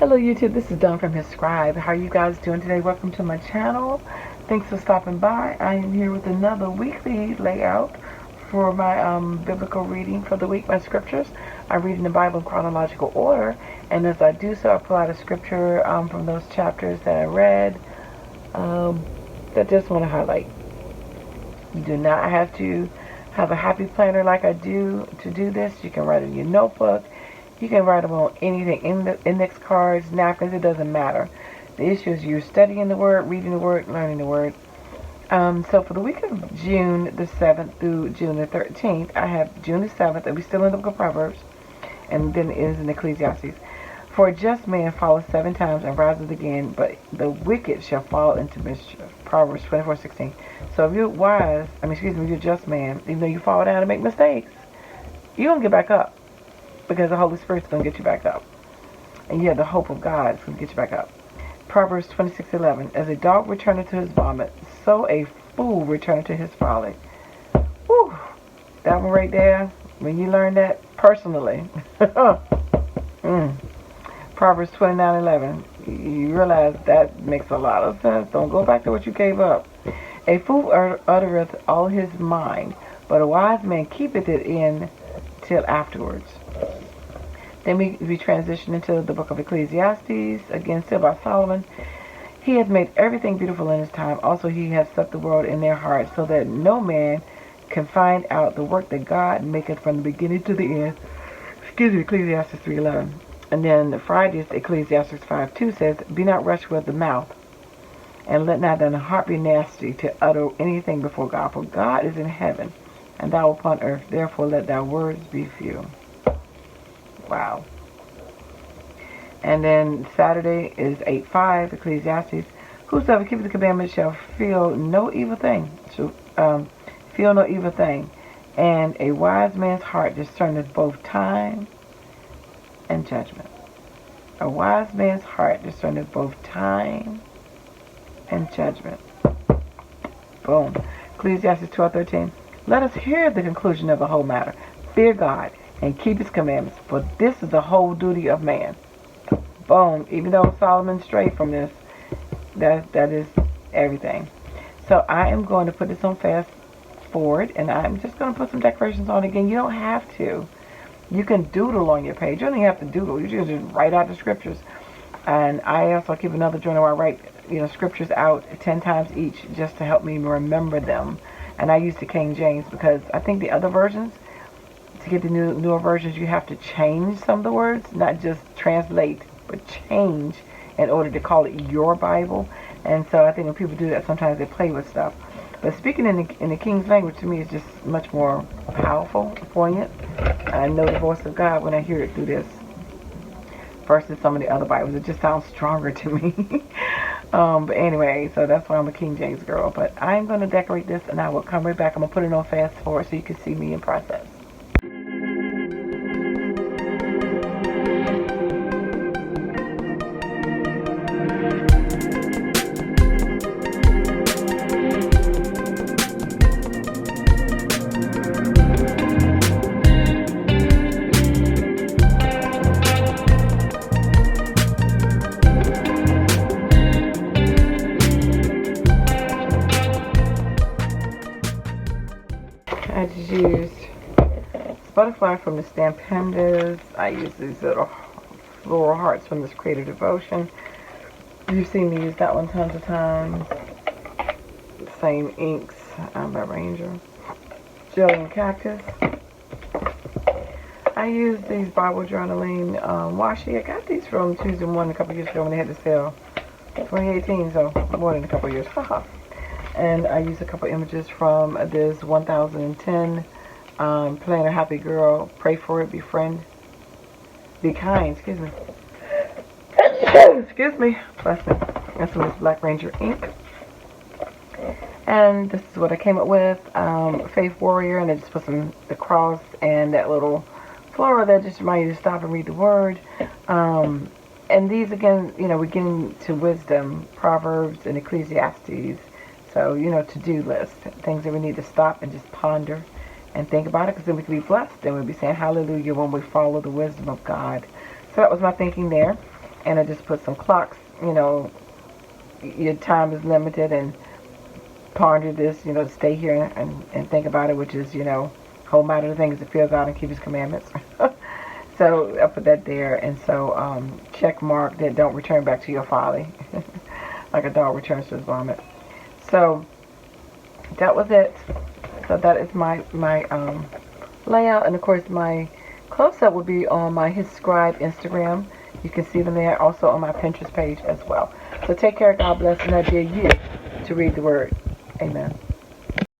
Hello YouTube, this is Dawn from hzscribe. How are you guys doing today? Welcome to my channel. Thanks for stopping by. I am here with another weekly layout for my biblical reading for the week, my scriptures. I read in the Bible in chronological order, and as I do so, I pull out a scripture from those chapters that I read that I just want to highlight. You do not have to have a happy planner like I do to do this. You can write in your notebook. You can write them on anything, index cards, napkins, it doesn't matter. The issue is you're studying the Word, reading the Word, learning the Word. So for the week of June the 7th through June the 13th, I have June the 7th, and we're still in the book of Proverbs, and then it is in Ecclesiastes. For a just man falleth 7 times and riseth again, but the wicked shall fall into mischief. Proverbs 24:16. So if you're if you're a just man, even though you fall down and make mistakes, you're going to get back up. Because the Holy Spirit's going to get you back up. And you have the hope of God is going to get you back up. Proverbs 26:11. As a dog returneth to his vomit, so a fool returneth to his folly. Whew. That one right there, when you learn that personally. Proverbs 29:11. You realize that makes a lot of sense. Don't go back to what you gave up. A fool uttereth all his mind, but a wise man keepeth it in till afterwards. Then we transition into the book of Ecclesiastes, again still by Solomon. He has made everything beautiful in his time. Also he has set the world in their hearts, so that no man can find out the work that God maketh from the beginning to the end. Ecclesiastes 3:11. And then Friday's Ecclesiastes 5:2 says, Be not rushed with the mouth, and let not thine heart be nasty to utter anything before God. For God is in heaven, and thou upon earth. Therefore let thy words be few. Wow. And then Saturday is 8:5, Ecclesiastes. Whosoever keepeth the commandments shall feel no evil thing. Feel no evil thing. And a wise man's heart discerneth both time and judgment. A wise man's heart discerneth both time and judgment. Boom. Ecclesiastes 12:13. Let us hear the conclusion of the whole matter. Fear God and keep his commandments, for this is the whole duty of man. Boom. Even though Solomon's strayed from this, that is everything. So I am going to put this on fast forward, and I'm just going to put some decorations on again. You don't have to. You can doodle on your page. You don't even have to doodle. You just write out the scriptures. And I also keep another journal where I write, scriptures out 10 times each just to help me remember them. And I use the King James because I think the other versions, to get the newer versions, you have to change some of the words, not just translate, but change in order to call it your Bible. And so I think when people do that, sometimes they play with stuff. But speaking in the King's language, to me, is just much more powerful, poignant. I know the voice of God when I hear it through this versus some of the other Bibles. It just sounds stronger to me. But anyway, so that's why I'm a King James girl. But I'm going to decorate this, and I will come right back. I'm going to put it on fast forward so you can see me in process. I just used butterfly from the Stampendas. I used these little floral hearts from this Creative Devotion. You've seen me use that one tons of times. Same inks by Ranger. Jelly and Cactus. I used these Bible journaling washi. I got these from Tuesday Morning a couple years ago when they had the sale. 2018, so more than a couple years. Haha. And I used a couple images from this 1010 Planner Happy Girl. Pray for it, befriend, be kind, excuse me. Excuse me. Bless me. And some of this Black Ranger ink. And this is what I came up with. Faith Warrior, and I just put the cross and that little flora that just remind you to stop and read the word. And these again, we're getting to wisdom, Proverbs and Ecclesiastes. So, to-do list, things that we need to stop and just ponder and think about it, because then we can be blessed and we'll be saying hallelujah when we follow the wisdom of God. So that was my thinking there. And I just put some clocks, you know, your time is limited, and ponder this, you know, to stay here and think about it, which is, you know, whole matter of the thing is to fear God and keep his commandments. So I put that there. And so check mark that don't return back to your folly. Like a dog returns to his vomit. So that was it. So that is my layout. And of course my close-up will be on my hzscribe Instagram. You can see them there. Also on my Pinterest page as well. So take care. God bless. And I dare you to read the word. Amen.